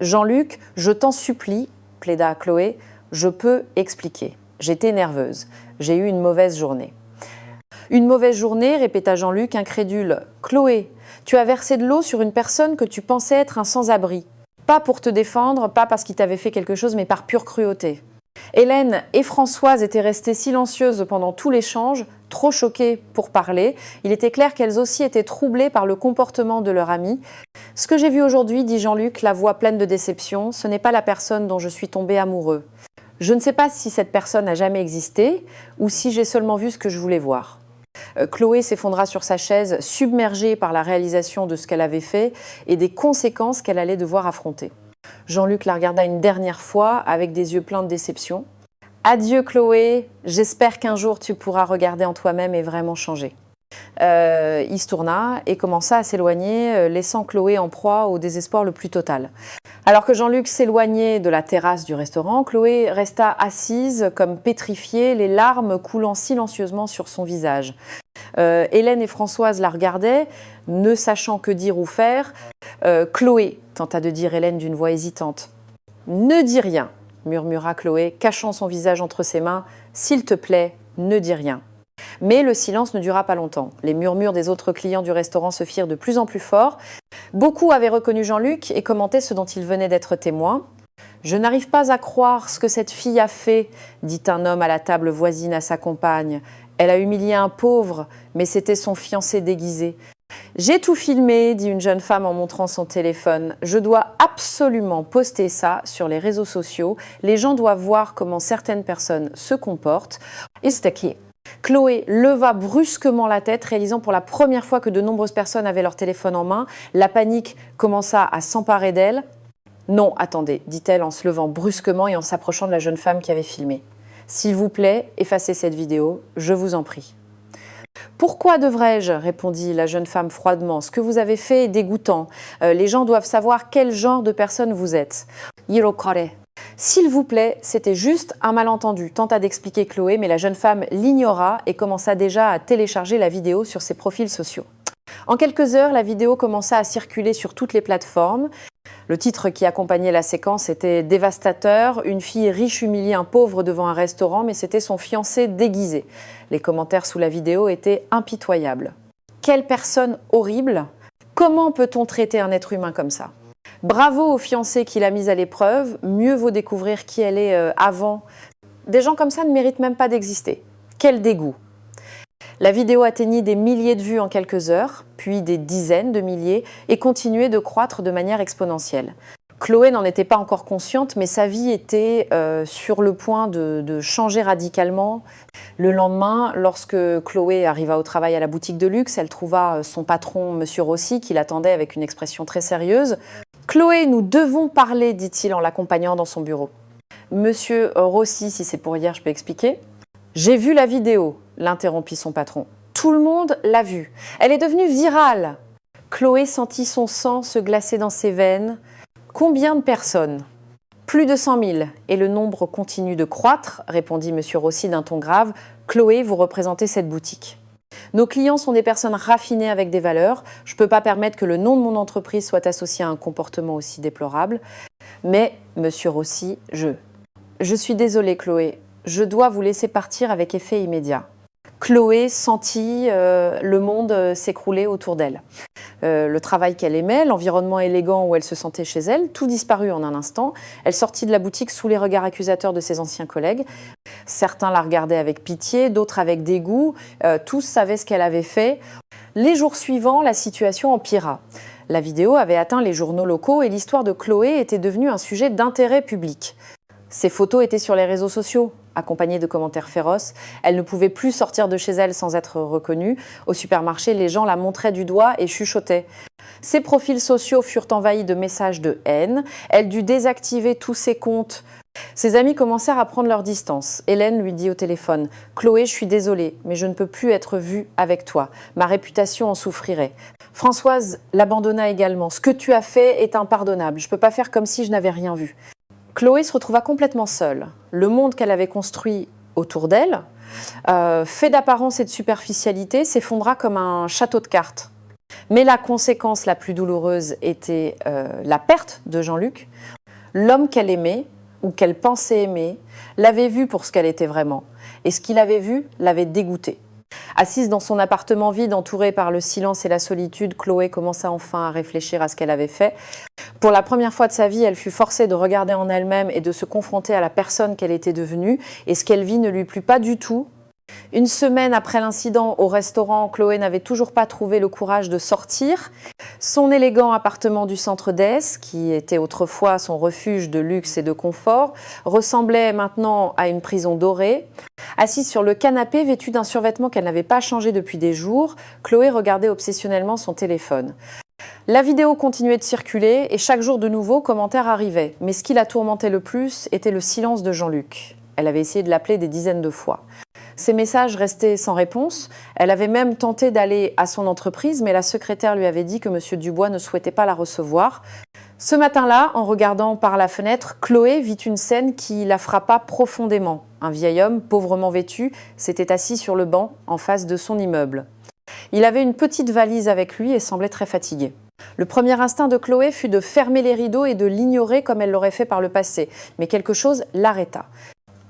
Jean-Luc, je t'en supplie, » plaida Chloé, « je peux expliquer. J'étais nerveuse. J'ai eu une mauvaise journée. » « Une mauvaise journée ?» répéta Jean-Luc, incrédule. « Chloé, tu as versé de l'eau sur une personne que tu pensais être un sans-abri. Pas pour te défendre, pas parce qu'il t'avait fait quelque chose, mais par pure cruauté. Hélène et Françoise étaient restées silencieuses pendant tout l'échange, trop choquées pour parler. Il était clair qu'elles aussi étaient troublées par le comportement de leur amie. « Ce que j'ai vu aujourd'hui, dit Jean-Luc, la voix pleine de déception, ce n'est pas la personne dont je suis tombé amoureux. Je ne sais pas si cette personne a jamais existé ou si j'ai seulement vu ce que je voulais voir. » Chloé s'effondra sur sa chaise, submergée par la réalisation de ce qu'elle avait fait et des conséquences qu'elle allait devoir affronter. Jean-Luc la regarda une dernière fois avec des yeux pleins de déception. « Adieu Chloé, j'espère qu'un jour tu pourras regarder en toi-même et vraiment changer. » Il se tourna et commença à s'éloigner, laissant Chloé en proie au désespoir le plus total. Alors que Jean-Luc s'éloignait de la terrasse du restaurant, Chloé resta assise comme pétrifiée, les larmes coulant silencieusement sur son visage. Hélène et Françoise la regardaient, ne sachant que dire ou faire. Chloé, tenta de dire Hélène d'une voix hésitante. « Ne dis rien, murmura Chloé, cachant son visage entre ses mains. « S'il te plaît, ne dis rien. » Mais le silence ne dura pas longtemps. Les murmures des autres clients du restaurant se firent de plus en plus forts. Beaucoup avaient reconnu Jean-Luc et commentaient ce dont il venait d'être témoin. « Je n'arrive pas à croire ce que cette fille a fait, dit un homme à la table voisine à sa compagne. Elle a humilié un pauvre, mais c'était son fiancé déguisé. J'ai tout filmé, dit une jeune femme en montrant son téléphone. Je dois absolument poster ça sur les réseaux sociaux. Les gens doivent voir comment certaines personnes se comportent. » Et c'était qui ? Chloé leva brusquement la tête, réalisant pour la première fois que de nombreuses personnes avaient leur téléphone en main. La panique commença à s'emparer d'elle. « Non, attendez, dit-elle en se levant brusquement et en s'approchant de la jeune femme qui avait filmé. « S'il vous plaît, effacez cette vidéo, je vous en prie. » « Pourquoi devrais-je » répondit la jeune femme froidement. « Ce que vous avez fait est dégoûtant. Les gens doivent savoir quel genre de personne vous êtes. »« Hirokare. » « S'il vous plaît, c'était juste un malentendu, tenta d'expliquer Chloé, mais la jeune femme l'ignora et commença déjà à télécharger la vidéo sur ses profils sociaux. En quelques heures, la vidéo commença à circuler sur toutes les plateformes. Le titre qui accompagnait la séquence était dévastateur. Une fille riche humilie un pauvre devant un restaurant, mais c'était son fiancé déguisé. Les commentaires sous la vidéo étaient impitoyables. Quelle personne horrible! Comment peut-on traiter un être humain comme ça? Bravo au fiancé qui l'a mise à l'épreuve, mieux vaut découvrir qui elle est avant. Des gens comme ça ne méritent même pas d'exister. Quel dégoût! La vidéo atteignit des milliers de vues en quelques heures, puis des dizaines de milliers, et continuait de croître de manière exponentielle. Chloé n'en était pas encore consciente, mais sa vie était sur le point de changer radicalement. Le lendemain, lorsque Chloé arriva au travail à la boutique de luxe, elle trouva son patron, Monsieur Rossi, qui l'attendait avec une expression très sérieuse. « Chloé, nous devons parler, dit-il en l'accompagnant dans son bureau. »« Monsieur Rossi, si c'est pour hier, je peux expliquer. »« J'ai vu la vidéo, l'interrompit son patron. Tout le monde l'a vue. Elle est devenue virale. » Chloé sentit son sang se glacer dans ses veines. « Combien de personnes ? » « Plus de 100 000, et le nombre continue de croître, répondit Monsieur Rossi d'un ton grave. « Chloé, vous représentez cette boutique. Nos clients sont des personnes raffinées avec des valeurs. Je ne peux pas permettre que le nom de mon entreprise soit associé à un comportement aussi déplorable. Mais, Monsieur Rossi, je suis désolée, Chloé. Je dois vous laisser partir avec effet immédiat. » Chloé sentit le monde s'écrouler autour d'elle. Le travail qu'elle aimait, l'environnement élégant où elle se sentait chez elle, tout disparut en un instant. Elle sortit de la boutique sous les regards accusateurs de ses anciens collègues. Certains la regardaient avec pitié, d'autres avec dégoût. Tous savaient ce qu'elle avait fait. Les jours suivants, la situation empira. La vidéo avait atteint les journaux locaux et l'histoire de Chloé était devenue un sujet d'intérêt public. Ses photos étaient sur les réseaux sociaux, accompagnées de commentaires féroces. Elle ne pouvait plus sortir de chez elle sans être reconnue. Au supermarché, les gens la montraient du doigt et chuchotaient. Ses profils sociaux furent envahis de messages de haine. Elle dut désactiver tous ses comptes. Ses amis commencèrent à prendre leur distance. Hélène lui dit au téléphone « Chloé, je suis désolée, mais je ne peux plus être vue avec toi. Ma réputation en souffrirait. » Françoise l'abandonna également. « Ce que tu as fait est impardonnable. Je ne peux pas faire comme si je n'avais rien vu. » Chloé se retrouva complètement seule. Le monde qu'elle avait construit autour d'elle, fait d'apparence et de superficialité, s'effondra comme un château de cartes. Mais la conséquence la plus douloureuse était la perte de Jean-Luc. L'homme qu'elle aimait, ou qu'elle pensait aimer, l'avait vu pour ce qu'elle était vraiment. Et ce qu'il avait vu l'avait dégoûtée. Assise dans son appartement vide, entourée par le silence et la solitude, Chloé commença enfin à réfléchir à ce qu'elle avait fait. Pour la première fois de sa vie, elle fut forcée de regarder en elle-même et de se confronter à la personne qu'elle était devenue, et ce qu'elle vit ne lui plut pas du tout. Une semaine après l'incident au restaurant, Chloé n'avait toujours pas trouvé le courage de sortir. Son élégant appartement du centre d'Est, qui était autrefois son refuge de luxe et de confort, ressemblait maintenant à une prison dorée. Assise sur le canapé, vêtue d'un survêtement qu'elle n'avait pas changé depuis des jours, Chloé regardait obsessionnellement son téléphone. La vidéo continuait de circuler et chaque jour de nouveaux commentaires arrivaient. Mais ce qui la tourmentait le plus était le silence de Jean-Luc. Elle avait essayé de l'appeler des dizaines de fois. Ses messages restaient sans réponse. Elle avait même tenté d'aller à son entreprise, mais la secrétaire lui avait dit que M. Dubois ne souhaitait pas la recevoir. Ce matin-là, en regardant par la fenêtre, Chloé vit une scène qui la frappa profondément. Un vieil homme, pauvrement vêtu, s'était assis sur le banc en face de son immeuble. Il avait une petite valise avec lui et semblait très fatigué. Le premier instinct de Chloé fut de fermer les rideaux et de l'ignorer comme elle l'aurait fait par le passé. Mais quelque chose l'arrêta.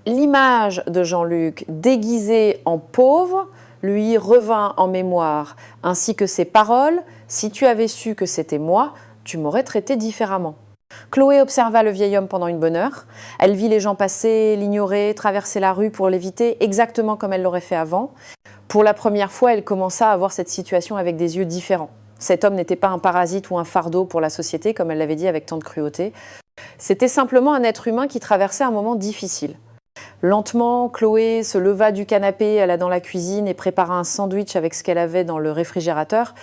L'image de Jean-Luc déguisé en pauvre lui revint en mémoire, ainsi que ses paroles « Si tu avais su que c'était moi, tu m'aurais traité différemment ». Chloé observa le vieil homme pendant une bonne heure. Elle vit les gens passer, l'ignorer, traverser la rue pour l'éviter, exactement comme elle l'aurait fait avant. Pour la première fois, elle commença à voir cette situation avec des yeux différents. Cet homme n'était pas un parasite ou un fardeau pour la société, comme elle l'avait dit avec tant de cruauté. C'était simplement un être humain qui traversait un moment difficile. Lentement, Chloé se leva du canapé, alla dans la cuisine et prépara un sandwich avec ce qu'elle avait dans le réfrigérateur.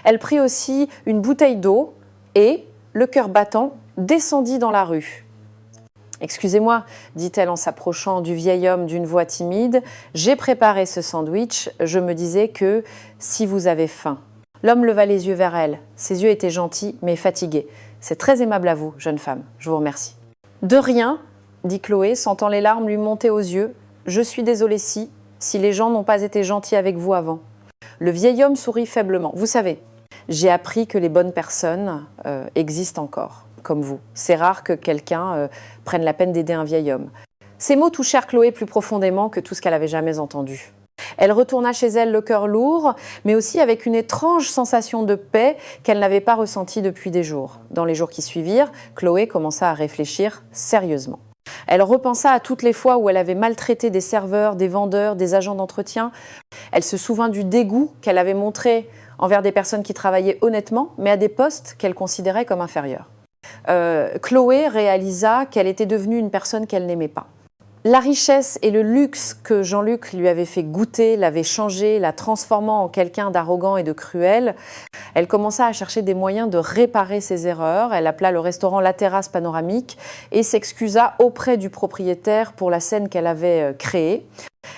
Elle prit aussi une bouteille d'eau et, le cœur battant, descendit dans la rue. « Excusez-moi, dit-elle en s'approchant du vieil homme d'une voix timide, « j'ai préparé ce sandwich, je me disais que si vous avez faim. » L'homme leva les yeux vers elle. Ses yeux étaient gentils, mais fatigués. « C'est très aimable à vous, jeune femme, je vous remercie. »« De rien, dit Chloé, sentant les larmes lui monter aux yeux. « Je suis désolée si les gens n'ont pas été gentils avec vous avant. » Le vieil homme sourit faiblement. « Vous savez, j'ai appris que les bonnes personnes existent encore, comme vous. C'est rare que quelqu'un prenne la peine d'aider un vieil homme. » Ces mots touchèrent Chloé plus profondément que tout ce qu'elle avait jamais entendu. Elle retourna chez elle le cœur lourd, mais aussi avec une étrange sensation de paix qu'elle n'avait pas ressentie depuis des jours. Dans les jours qui suivirent, Chloé commença à réfléchir sérieusement. Elle repensa à toutes les fois où elle avait maltraité des serveurs, des vendeurs, des agents d'entretien. Elle se souvint du dégoût qu'elle avait montré envers des personnes qui travaillaient honnêtement, mais à des postes qu'elle considérait comme inférieurs. Chloé réalisa qu'elle était devenue une personne qu'elle n'aimait pas. La richesse et le luxe que Jean-Luc lui avait fait goûter l'avaient changée, la transformant en quelqu'un d'arrogant et de cruel. Elle commença à chercher des moyens de réparer ses erreurs. Elle appela le restaurant La Terrasse Panoramique et s'excusa auprès du propriétaire pour la scène qu'elle avait créée.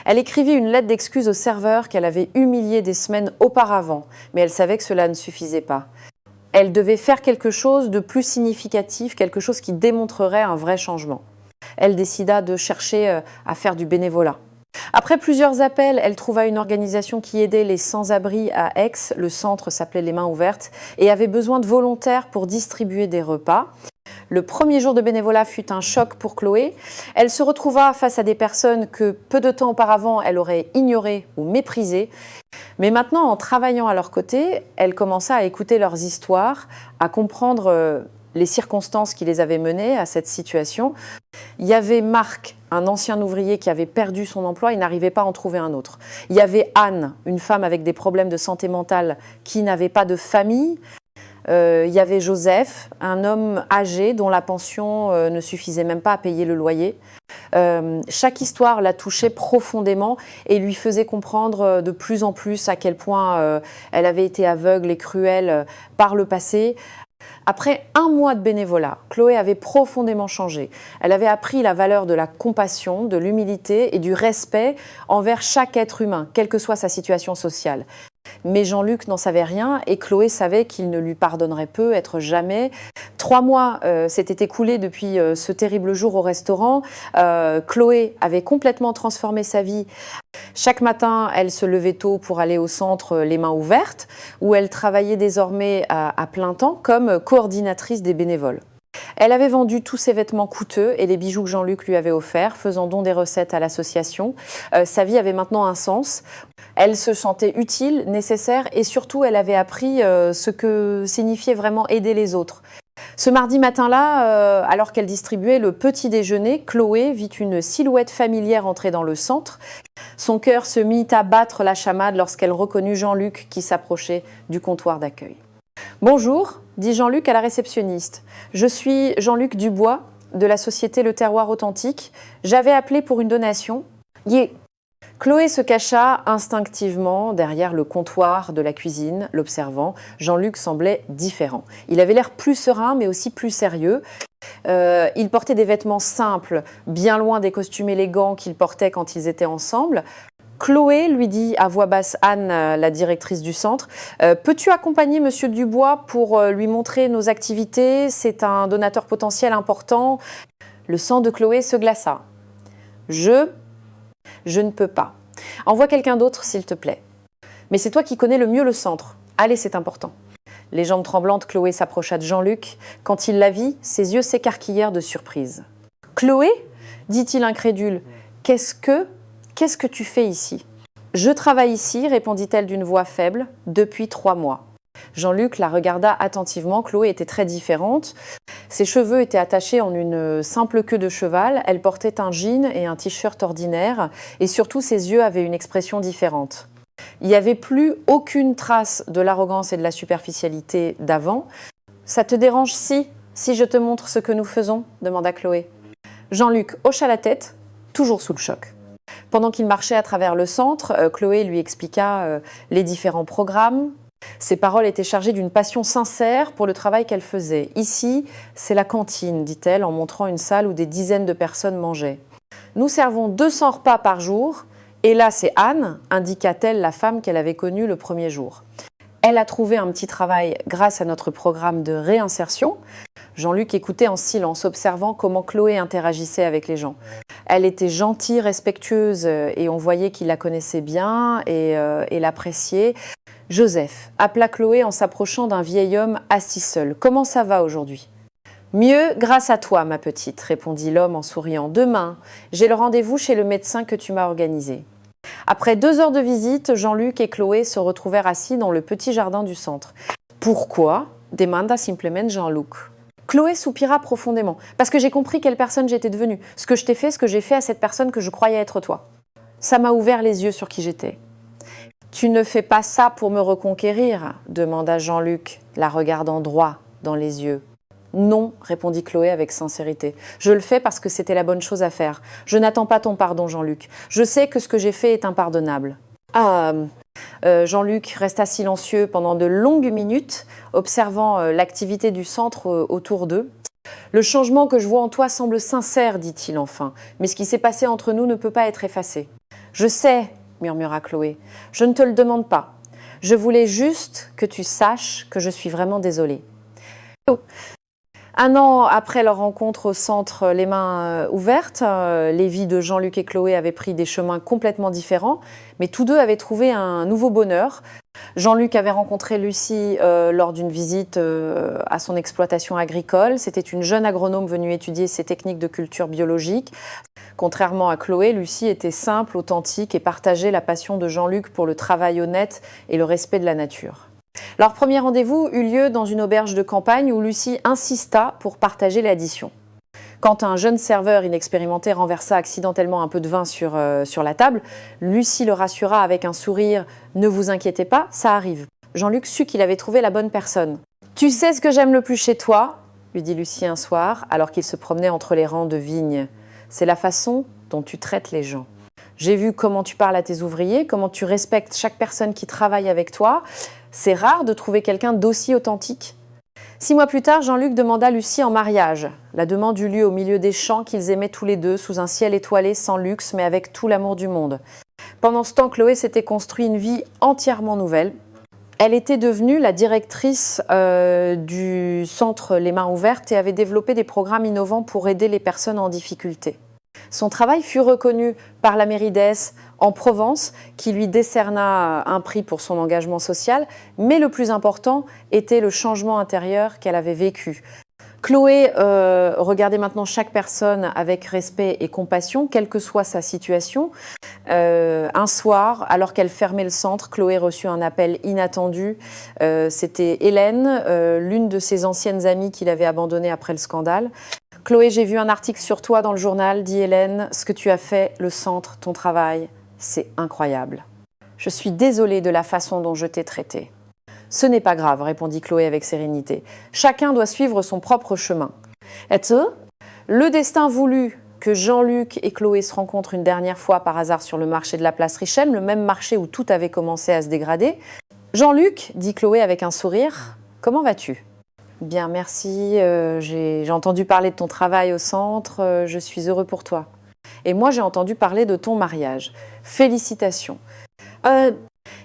Elle écrivit une lettre d'excuse au serveur qu'elle avait humilié des semaines auparavant, mais elle savait que cela ne suffisait pas. Elle devait faire quelque chose de plus significatif, quelque chose qui démontrerait un vrai changement. Elle décida de chercher à faire du bénévolat. Après plusieurs appels, elle trouva une organisation qui aidait les sans-abri à Aix. Le centre s'appelait Les Mains Ouvertes et avait besoin de volontaires pour distribuer des repas. Le premier jour de bénévolat fut un choc pour Chloé. Elle se retrouva face à des personnes que peu de temps auparavant elle aurait ignorées ou méprisées. Mais maintenant, en travaillant à leur côté, elle commença à écouter leurs histoires, à comprendre les circonstances qui les avaient menées à cette situation. Il y avait Marc, un ancien ouvrier qui avait perdu son emploi et n'arrivait pas à en trouver un autre. Il y avait Anne, une femme avec des problèmes de santé mentale qui n'avait pas de famille. Il y avait Joseph, un homme âgé dont la pension ne suffisait même pas à payer le loyer. Chaque histoire la touchait profondément et lui faisait comprendre de plus en plus à quel point elle avait été aveugle et cruelle par le passé. Après un mois de bénévolat, Chloé avait profondément changé. Elle avait appris la valeur de la compassion, de l'humilité et du respect envers chaque être humain, quelle que soit sa situation sociale. Mais Jean-Luc n'en savait rien et Chloé savait qu'il ne lui pardonnerait peu, être jamais. 3 mois s'étaient écoulés depuis ce terrible jour au restaurant. Chloé avait complètement transformé sa vie. Chaque matin, elle se levait tôt pour aller au centre Les Mains Ouvertes, où elle travaillait désormais à plein temps comme coordinatrice des bénévoles. Elle avait vendu tous ses vêtements coûteux et les bijoux que Jean-Luc lui avait offerts, faisant don des recettes à l'association. Sa vie avait maintenant un sens. Elle se sentait utile, nécessaire et surtout elle avait appris ce que signifiait vraiment aider les autres. Ce mardi matin-là, alors qu'elle distribuait le petit déjeuner, Chloé vit une silhouette familière entrer dans le centre. Son cœur se mit à battre la chamade lorsqu'elle reconnut Jean-Luc qui s'approchait du comptoir d'accueil. « Bonjour », dit Jean-Luc à la réceptionniste. « Je suis Jean-Luc Dubois de la société Le Terroir Authentique. J'avais appelé pour une donation. » Chloé se cacha instinctivement derrière le comptoir de la cuisine, l'observant. Jean-Luc semblait différent. Il avait l'air plus serein, mais aussi plus sérieux. Il portait des vêtements simples, bien loin des costumes élégants qu'il portait quand ils étaient ensemble. Chloé lui dit à voix basse Anne, la directrice du centre, « Peux-tu accompagner Monsieur Dubois pour lui montrer nos activités? C'est un donateur potentiel important. » Le sang de Chloé se glaça. « Je ne peux pas. Envoie quelqu'un d'autre, s'il te plaît. Mais c'est toi qui connais le mieux le centre. Allez, c'est important. » Les jambes tremblantes, Chloé s'approcha de Jean-Luc. Quand il la vit, ses yeux s'écarquillèrent de surprise. « Chloé » dit-il incrédule. « Qu'est-ce que tu fais ici ?»« Je travaille ici, répondit-elle d'une voix faible, depuis 3 mois. » Jean-Luc la regarda attentivement. Chloé était très différente. Ses cheveux étaient attachés en une simple queue de cheval. Elle portait un jean et un t-shirt ordinaire. Et surtout, ses yeux avaient une expression différente. Il n'y avait plus aucune trace de l'arrogance et de la superficialité d'avant. « Ça te dérange si je te montre ce que nous faisons ?» demanda Chloé. Jean-Luc hocha la tête, toujours sous le choc. Pendant qu'il marchait à travers le centre, Chloé lui expliqua les différents programmes. Ses paroles étaient chargées d'une passion sincère pour le travail qu'elle faisait. « Ici, c'est la cantine », dit-elle en montrant une salle où des dizaines de personnes mangeaient. « Nous servons 200 repas par jour. Et là, c'est Anne, indiqua-t-elle la femme qu'elle avait connue le premier jour. Elle a trouvé un petit travail grâce à notre programme de réinsertion. » Jean-Luc écoutait en silence, observant comment Chloé interagissait avec les gens. Elle était gentille, respectueuse, et on voyait qu'il la connaissait bien et l'appréciait. Joseph appela Chloé en s'approchant d'un vieil homme assis seul. « Comment ça va aujourd'hui ?»« Mieux, grâce à toi, ma petite, » répondit l'homme en souriant. « Demain, j'ai le rendez-vous chez le médecin que tu m'as organisé. » Après 2 heures de visite, Jean-Luc et Chloé se retrouvèrent assis dans le petit jardin du centre. « Pourquoi ?» demanda simplement Jean-Luc. Chloé soupira profondément. « Parce que j'ai compris quelle personne j'étais devenue. Ce que je t'ai fait, ce que j'ai fait à cette personne que je croyais être toi. Ça m'a ouvert les yeux sur qui j'étais. »« Tu ne fais pas ça pour me reconquérir ?» demanda Jean-Luc, la regardant droit dans les yeux. « Non, » répondit Chloé avec sincérité. « Je le fais parce que c'était la bonne chose à faire. Je n'attends pas ton pardon, Jean-Luc. Je sais que ce que j'ai fait est impardonnable. » Jean-Luc resta silencieux pendant de longues minutes, observant l'activité du centre autour d'eux. « Le changement que je vois en toi semble sincère, dit-il enfin, mais ce qui s'est passé entre nous ne peut pas être effacé. »« Je sais, » murmura Chloé, « je ne te le demande pas. Je voulais juste que tu saches que je suis vraiment désolée. » 1 an après leur rencontre au centre Les Mains Ouvertes, les vies de Jean-Luc et Chloé avaient pris des chemins complètement différents, mais tous deux avaient trouvé un nouveau bonheur. Jean-Luc avait rencontré Lucie lors d'une visite à son exploitation agricole. C'était une jeune agronome venue étudier ses techniques de culture biologique. Contrairement à Chloé, Lucie était simple, authentique et partageait la passion de Jean-Luc pour le travail honnête et le respect de la nature. Leur premier rendez-vous eut lieu dans une auberge de campagne où Lucie insista pour partager l'addition. Quand un jeune serveur inexpérimenté renversa accidentellement un peu de vin sur la table, Lucie le rassura avec un sourire « Ne vous inquiétez pas, ça arrive ». Jean-Luc sut qu'il avait trouvé la bonne personne. « Tu sais ce que j'aime le plus chez toi ?» lui dit Lucie un soir, alors qu'il se promenait entre les rangs de vignes. « C'est la façon dont tu traites les gens. J'ai vu comment tu parles à tes ouvriers, comment tu respectes chaque personne qui travaille avec toi. C'est rare de trouver quelqu'un d'aussi authentique. » 6 mois plus tard, Jean-Luc demanda Lucie en mariage. La demande eut lieu au milieu des champs qu'ils aimaient tous les deux, sous un ciel étoilé, sans luxe, mais avec tout l'amour du monde. Pendant ce temps, Chloé s'était construit une vie entièrement nouvelle. Elle était devenue la directrice du centre Les Mains Ouvertes et avait développé des programmes innovants pour aider les personnes en difficulté. Son travail fut reconnu par la mairie d'Aix en Provence, qui lui décerna un prix pour son engagement social, mais le plus important était le changement intérieur qu'elle avait vécu. Chloé regardait maintenant chaque personne avec respect et compassion, quelle que soit sa situation. Un soir, alors qu'elle fermait le centre, Chloé reçut un appel inattendu. C'était Hélène, l'une de ses anciennes amies qu'il avait abandonnée après le scandale. « Chloé, j'ai vu un article sur toi dans le journal, dit Hélène. Ce que tu as fait, le centre, ton travail, c'est incroyable. Je suis désolée de la façon dont je t'ai traitée. » « Ce n'est pas grave, répondit Chloé avec sérénité. Chacun doit suivre son propre chemin. Et le destin voulut que Jean-Luc et Chloé se rencontrent une dernière fois par hasard sur le marché de la place Richem, le même marché où tout avait commencé à se dégrader. « Jean-Luc, dit Chloé avec un sourire, comment vas-tu ? » « Bien, merci, j'ai entendu parler de ton travail au centre, je suis heureux pour toi. Et moi, j'ai entendu parler de ton mariage. Félicitations. »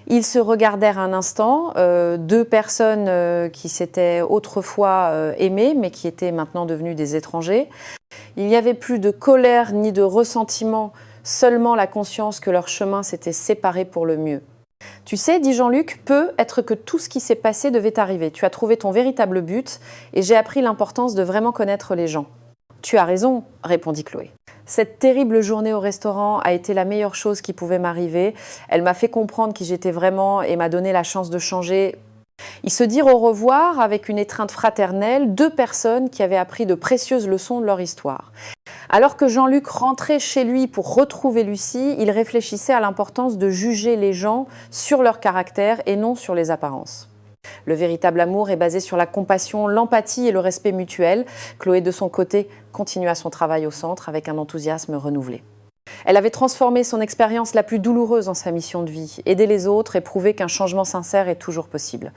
Ils se regardèrent un instant, deux personnes qui s'étaient autrefois aimées, mais qui étaient maintenant devenues des étrangers. Il n'y avait plus de colère ni de ressentiment, seulement la conscience que leurs chemins s'étaient séparés pour le mieux. « Tu sais, dit Jean-Luc, peut être que tout ce qui s'est passé devait arriver. Tu as trouvé ton véritable but et j'ai appris l'importance de vraiment connaître les gens. »« Tu as raison, répondit Chloé. Cette terrible journée au restaurant a été la meilleure chose qui pouvait m'arriver. Elle m'a fait comprendre qui j'étais vraiment et m'a donné la chance de changer. » Ils se dirent au revoir avec une étreinte fraternelle, deux personnes qui avaient appris de précieuses leçons de leur histoire. Alors que Jean-Luc rentrait chez lui pour retrouver Lucie, il réfléchissait à l'importance de juger les gens sur leur caractère et non sur les apparences. Le véritable amour est basé sur la compassion, l'empathie et le respect mutuel. Chloé, de son côté, continua son travail au centre avec un enthousiasme renouvelé. Elle avait transformé son expérience la plus douloureuse en sa mission de vie, aider les autres et prouver qu'un changement sincère est toujours possible.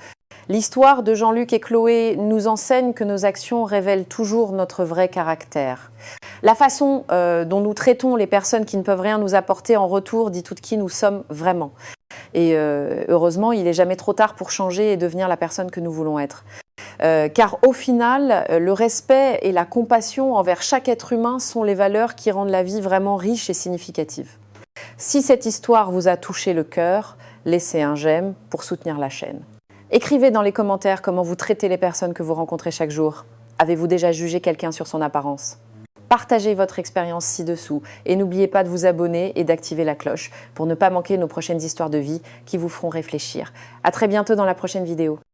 L'histoire de Jean-Luc et Chloé nous enseigne que nos actions révèlent toujours notre vrai caractère. La façon dont nous traitons les personnes qui ne peuvent rien nous apporter en retour dit tout qui nous sommes vraiment. Et heureusement, il n'est jamais trop tard pour changer et devenir la personne que nous voulons être. Car au final, le respect et la compassion envers chaque être humain sont les valeurs qui rendent la vie vraiment riche et significative. Si cette histoire vous a touché le cœur, laissez un j'aime pour soutenir la chaîne. Écrivez dans les commentaires comment vous traitez les personnes que vous rencontrez chaque jour. Avez-vous déjà jugé quelqu'un sur son apparence ? Partagez votre expérience ci-dessous et n'oubliez pas de vous abonner et d'activer la cloche pour ne pas manquer nos prochaines histoires de vie qui vous feront réfléchir. À très bientôt dans la prochaine vidéo.